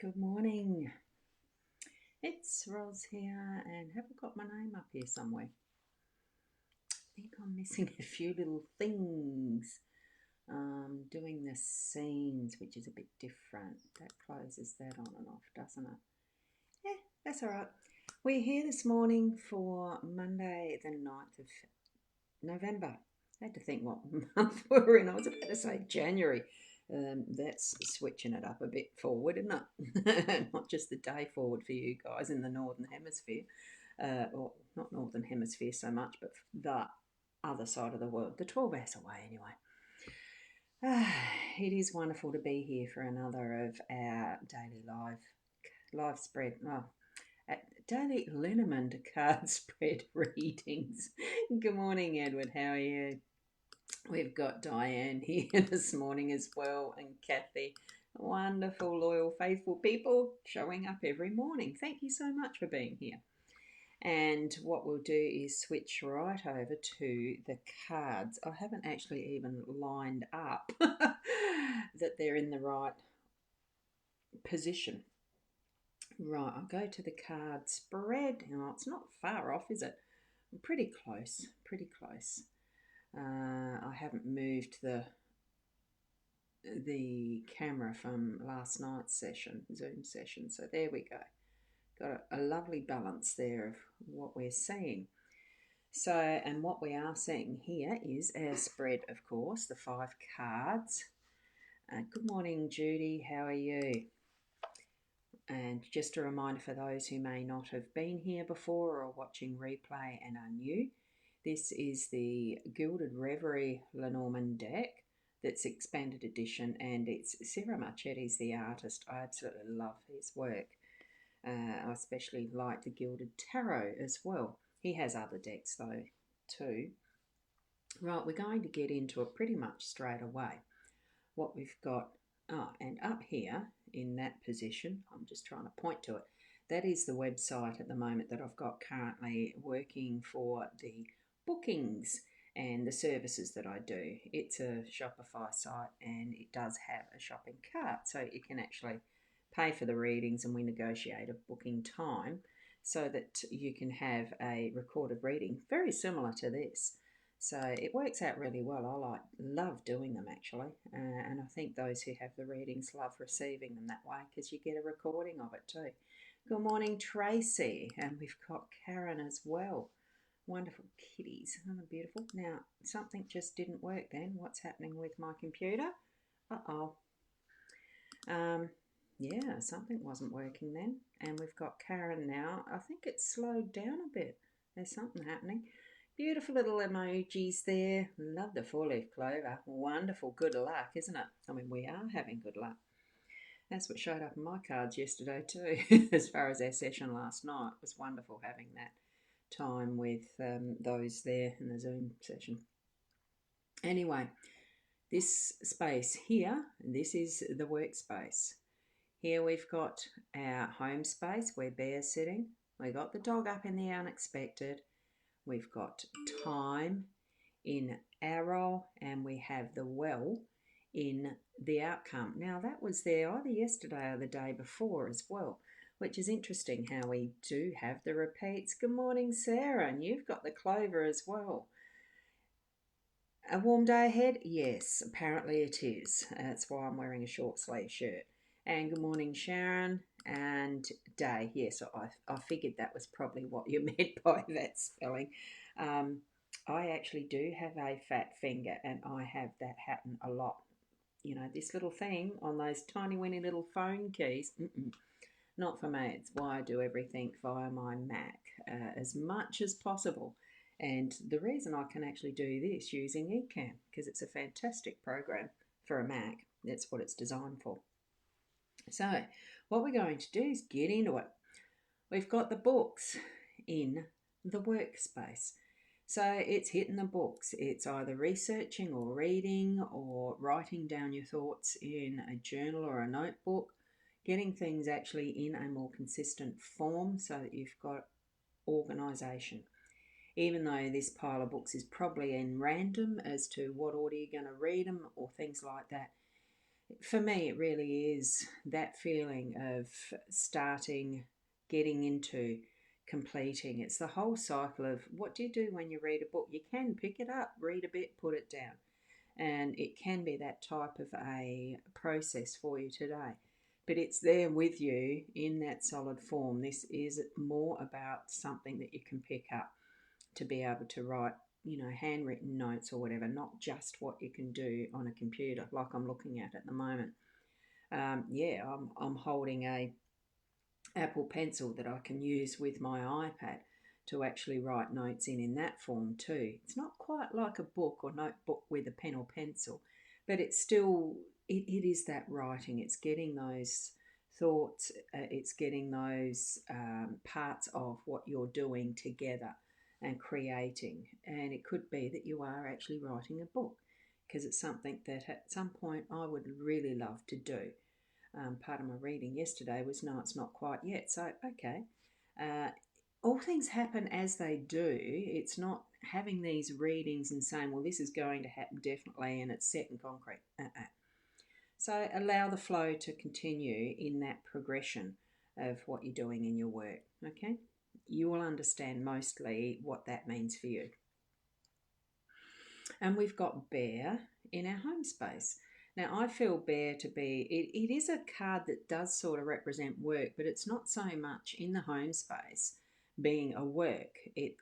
Good morning. It's Roz here, and have I got my name up here somewhere? I think I'm missing a few little things. Doing the scenes, which is a bit different. That closes that on and off, doesn't it? Yeah, that's all right. We're here this morning for Monday, the 9th of November. I had to think what month we're in. I was about to say January. That's switching it up a bit forward, isn't it? Not just the day forward for you guys in the Northern Hemisphere, or not Northern Hemisphere so much, but the other side of the world, the 12 hours away anyway. It is wonderful to be here for another of our daily live spread. Daily LENORMAND card spread readings. Good morning, Edward. How are you? We've got Diane here this morning as well, and Kathy. Wonderful, loyal, faithful people showing up every morning. Thank you so much for being here. And what we'll do is switch right over to the cards. I haven't actually even lined up that they're in the right position. Right, I'll go to the card spread. Oh, it's not far off, is it? I'm pretty close, pretty close. I haven't moved the camera from last night's session, Zoom session. So there we go. Got a lovely balance there of what we're seeing. So, and what we are seeing here is our spread, of course, the 5 cards. Good morning, Judy. How are you? And just a reminder for those who may not have been here before or watching replay and are new, this is the Gilded Reverie Lenormand deck that's expanded edition, and it's Sarah Marchetti's the artist. I absolutely love his work. I especially like the Gilded Tarot as well. He has other decks though too. Right, we're going to get into it pretty much straight away. What we've got, and up here in that position, I'm just trying to point to it, that is the website at the moment that I've got currently working for the bookings and the services that I do. It's a Shopify site, and it does have a shopping cart, so you can actually pay for the readings, and we negotiate a booking time so that you can have a recorded reading very similar to this. So it works out really well. I love doing them actually, and I think those who have the readings love receiving them that way because you get a recording of it too. Good morning, Tracy, and we've got Karen as well. Wonderful kitties, aren't they beautiful? Now something just didn't work then. What's happening with my computer? Yeah, something wasn't working then, and we've got Karen now. I think it's slowed down a bit. There's something happening. Beautiful little emojis there. Love the 4-leaf clover. Wonderful. Good luck, isn't it? I mean, we are having good luck. That's what showed up in my cards yesterday too. As far as our session last night, it was wonderful having that time with those there in the Zoom session. Anyway, this space here, this is the workspace. Here we've got our home space where Bear's sitting. We've got the dog up in the unexpected. We've got time in arrow, and we have the well in the outcome. Now that was there either yesterday or the day before as well, which is interesting how we do have the repeats. Good morning, Sarah, and you've got the clover as well. A warm day ahead? Yes, apparently it is. That's why I'm wearing a short sleeve shirt. And good morning, Sharon, and day. Yes, I figured that was probably what you meant by that spelling. I actually do have a fat finger, and I have that happen a lot. You know, this little thing on those tiny, weeny little phone keys, not for me. It's why I do everything via my Mac as much as possible. And the reason I can actually do this using Ecamm, because it's a fantastic program for a Mac. That's what it's designed for. So what we're going to do is get into it. We've got the books in the workspace. So it's hitting the books. It's either researching or reading or writing down your thoughts in a journal or a notebook, getting things actually in a more consistent form so that you've got organisation. Even though this pile of books is probably in random as to what order you're going to read them or things like that, For me, it really is that feeling of starting, getting into, completing. It's the whole cycle of what do you do when you read a book? You can pick it up, read a bit, put it down. And it can be that type of a process for you today. But it's there with you in that solid form. This is more about something that you can pick up to be able to write, handwritten notes or whatever, not just what you can do on a computer like I'm looking at the moment. Yeah, I'm holding a Apple Pencil that I can use with my iPad to actually write notes in that form too. It's not quite like a book or notebook with a pen or pencil, but it's still, it is that writing. It's getting those thoughts, it's getting those parts of what you're doing together and creating. And it could be that you are actually writing a book because it's something that at some point I would really love to do. Part of my reading yesterday was no, it's not quite yet. So, okay. Uh, all things happen as they do. It's not having these readings and saying, well, this is going to happen definitely and it's set in concrete. So, allow the flow to continue in that progression of what you're doing in your work. Okay. You will understand mostly what that means for you. And we've got bear in our home space. Now, I feel bear to be, it is a card that does sort of represent work, but it's not so much in the home space being a work.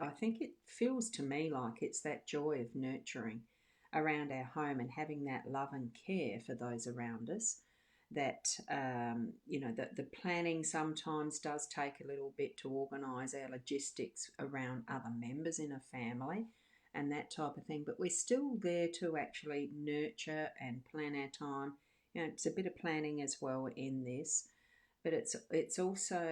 I think it feels to me like it's that joy of nurturing around our home and having that love and care for those around us. That, the planning sometimes does take a little bit to organise our logistics around other members in a family and that type of thing. But we're still there to actually nurture and plan our time. It's a bit of planning as well in this, but it's also,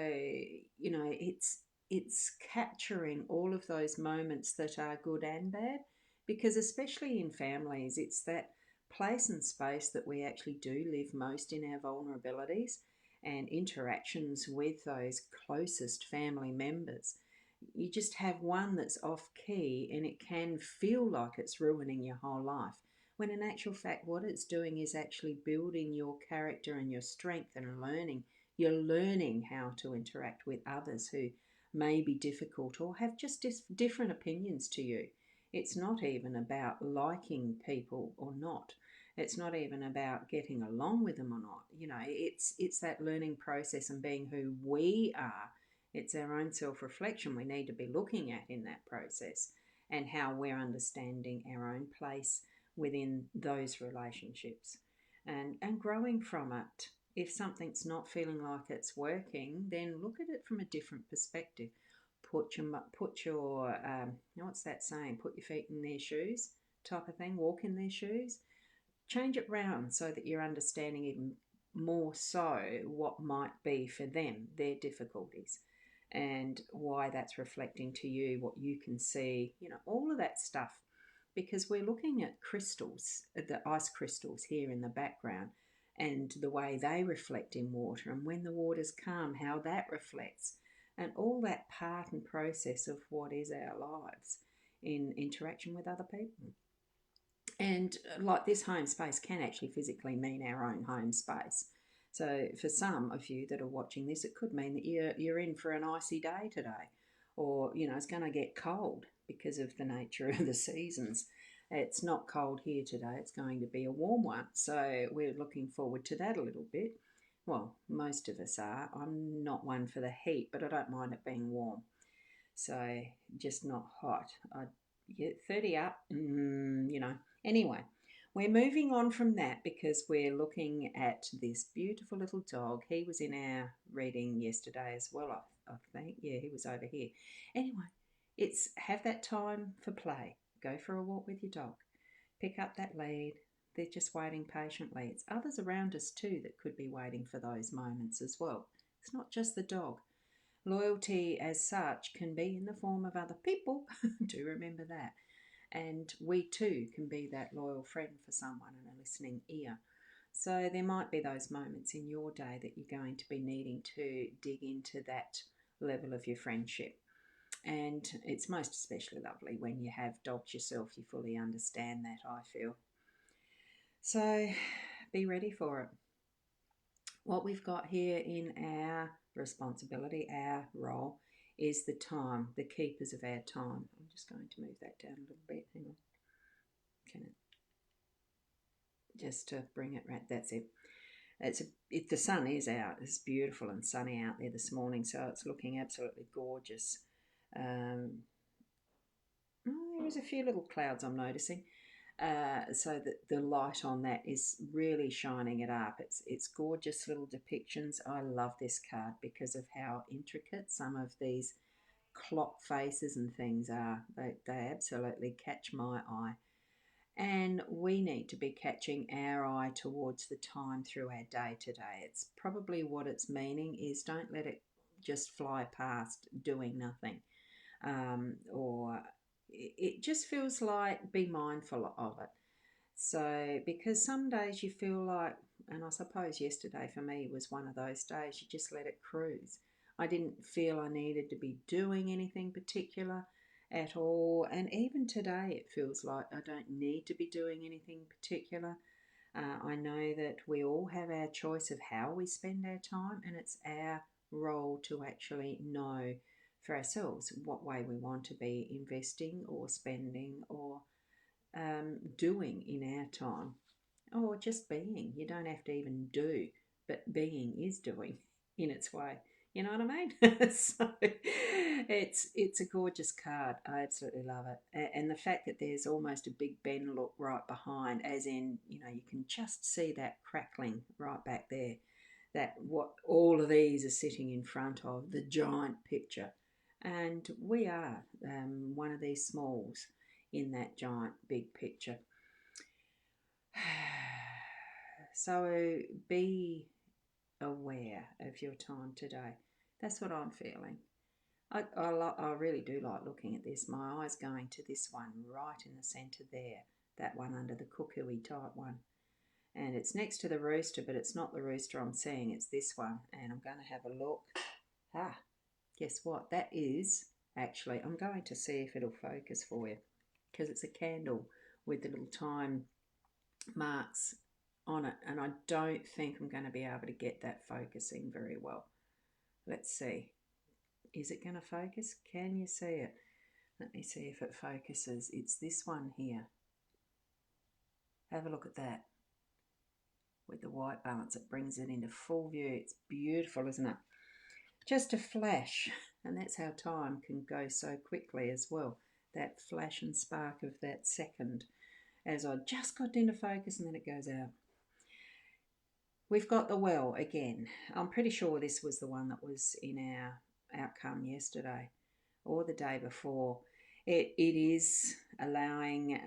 it's capturing all of those moments that are good and bad, because especially in families, it's that place and space that we actually do live most in our vulnerabilities and interactions with those closest family members. You just have one that's off key and it can feel like it's ruining your whole life, when in actual fact what it's doing is actually building your character and your strength and learning. You're learning how to interact with others who may be difficult or have just different opinions to you. It's not even about liking people or not. It's not even about getting along with them or not. It's that learning process and being who we are. It's our own self-reflection we need to be looking at in that process, and how we're understanding our own place within those relationships and growing from it. If something's not feeling like it's working, then look at it from a different perspective. Put your what's that saying? Put your feet in their shoes, type of thing. Walk in their shoes. Change it round so that you're understanding even more so what might be for them, their difficulties, and why that's reflecting to you, what you can see, all of that stuff. Because we're looking at crystals, the ice crystals here in the background, and the way they reflect in water, and when the water's calm, how that reflects, and all that part and process of what is our lives in interaction with other people. And like this home space can actually physically mean our own home space. So for some of you that are watching this, it could mean that you're in for an icy day today, or it's going to get cold because of the nature of the seasons. It's not cold here today. It's going to be a warm one. So we're looking forward to that a little bit. Well, most of us are. I'm not one for the heat, but I don't mind it being warm. So just not hot. I get 30 up, Anyway, we're moving on from that because we're looking at this beautiful little dog. He was in our reading yesterday as well, I think. Yeah, he was over here. Anyway, it's have that time for play. Go for a walk with your dog. Pick up that lead. They're just waiting patiently. It's others around us too that could be waiting for those moments as well. It's not just the dog. Loyalty as such can be in the form of other people. Do remember that. And we too can be that loyal friend for someone and a listening ear. So there might be those moments in your day that you're going to be needing to dig into that level of your friendship. And it's most especially lovely when you have dogs yourself. You fully understand that, I feel. So be ready for it. What we've got here in our responsibility, our role, is the time, the keepers of our time. I'm just going to move that down a little bit. Hang on. Can it? Just to bring it right. That's it. The sun is out. It's beautiful and sunny out there this morning, so it's looking absolutely gorgeous. There's a few little clouds I'm noticing. So that the light on that is really shining it up. It's gorgeous little depictions. I love this card because of how intricate some of these clock faces and things are. They absolutely catch my eye. And we need to be catching our eye towards the time through our day today. It's probably what it's meaning is don't let it just fly past doing nothing. Or it just feels like be mindful of it. So, because some days you feel like, and I suppose yesterday for me was one of those days, you just let it cruise. I didn't feel I needed to be doing anything particular at all. And even today, it feels like I don't need to be doing anything particular. I know that we all have our choice of how we spend our time, and it's our role to actually know for ourselves what way we want to be investing or spending or doing in our time, or just being. You don't have to even do, but being is doing in its way. You know what I mean? So it's a gorgeous card. I absolutely love it, and the fact that there's almost a Big Ben look right behind, as in you can just see that crackling right back there. That what all of these are sitting in front of the giant picture, and we are one of these smalls in that giant big picture. So be aware of your time today. That's what I'm feeling. I really do like looking at this. My eye's going to this one right in the centre there, that one under the cuckoo type one. And it's next to the rooster, but it's not the rooster I'm seeing, it's this one. And I'm going to have a look. Guess what? That is actually, I'm going to see if it'll focus for you, because it's a candle with the little time marks on it, and I don't think I'm going to be able to get that focusing very well. Let's see. Is it going to focus? Can you see it? Let me see if it focuses. It's this one here. Have a look at that. With the white balance, it brings it into full view. It's beautiful, isn't it? Just a flash, and that's how time can go so quickly as well. That flash and spark of that second as I just got into focus, and then it goes out. We've got the well again. I'm pretty sure this was the one that was in our outcome yesterday or the day before. It is allowing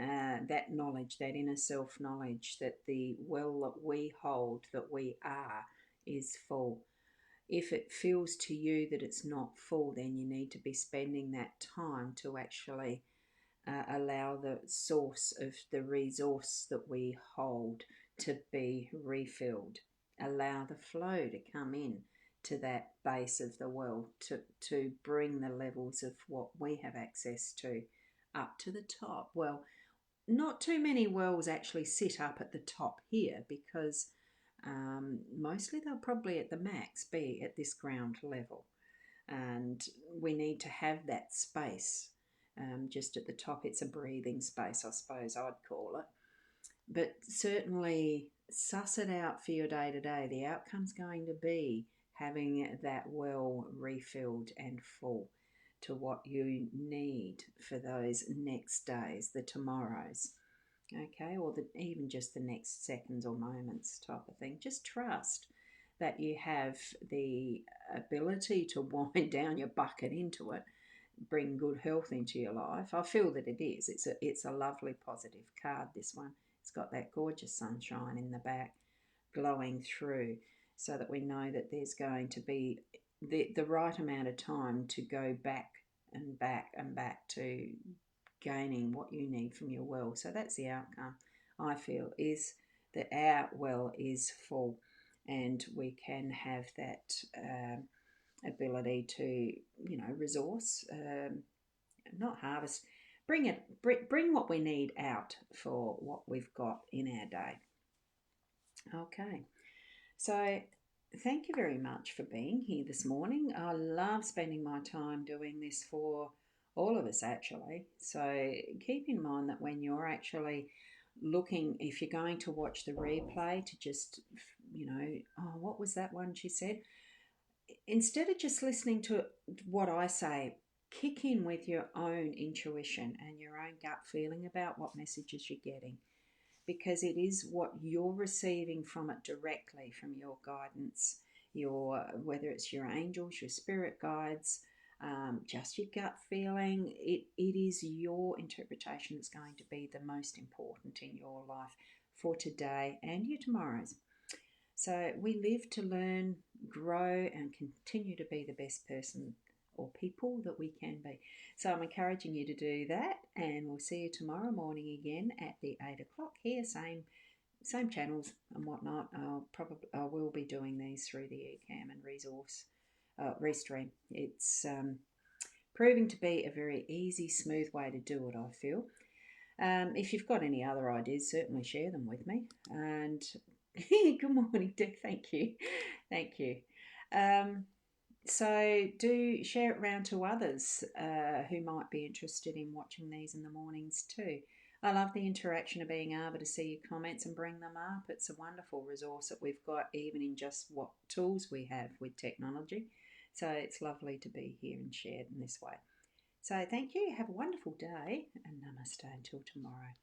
that knowledge, that inner self knowledge, that the well that we hold, that we are, is full. If it feels to you that it's not full, then you need to be spending that time to actually allow the source of the resource that we hold to be refilled. Allow the flow to come in to that base of the well to bring the levels of what we have access to up to the top. Well, not too many wells actually sit up at the top here, because mostly they'll probably at the max be at this ground level, and we need to have that space just at the top. It's a breathing space, I suppose I'd call it. But certainly suss it out for your day to day. The outcome's going to be having that well refilled and full to what you need for those next days, the tomorrows, okay, or even just the next seconds or moments type of thing. Just trust that you have the ability to wind down your bucket into it, bring good health into your life. I feel that it is. It's a lovely positive card, this one. It's got that gorgeous sunshine in the back glowing through, so that we know that there's going to be the right amount of time to go back and back and back to gaining what you need from your well. So that's the outcome, I feel, is that our well is full, and we can have that ability to, resource, not harvest, bring what we need out for what we've got in our day. Okay. So, thank you very much for being here this morning. I love spending my time doing this for all of us, actually. So, keep in mind that when you're actually looking, if you're going to watch the replay, to just, oh, what was that one she said? Instead of just listening to what I say, kick in with your own intuition and your own gut feeling about what messages you're getting, because it is what you're receiving from it directly from your guidance, your, whether it's your angels, your spirit guides, just your gut feeling. It is your interpretation that's going to be the most important in your life for today and your tomorrows. So we live to learn, grow, and continue to be the best person or people that we can be. So I'm encouraging you to do that, and we'll see you tomorrow morning again at the 8 o'clock here, same channels and whatnot. I will be doing these through the eCam and resource restream. It's proving to be a very easy, smooth way to do it, I feel. If you've got any other ideas, certainly share them with me. And good morning, Dick. Thank you. Thank you. Um, so do share it around to others who might be interested in watching these in the mornings too. I love the interaction of being able to see your comments and bring them up. It's a wonderful resource that we've got, even in just what tools we have with technology. So it's lovely to be here and shared in this way. So thank you. Have a wonderful day, and namaste until tomorrow.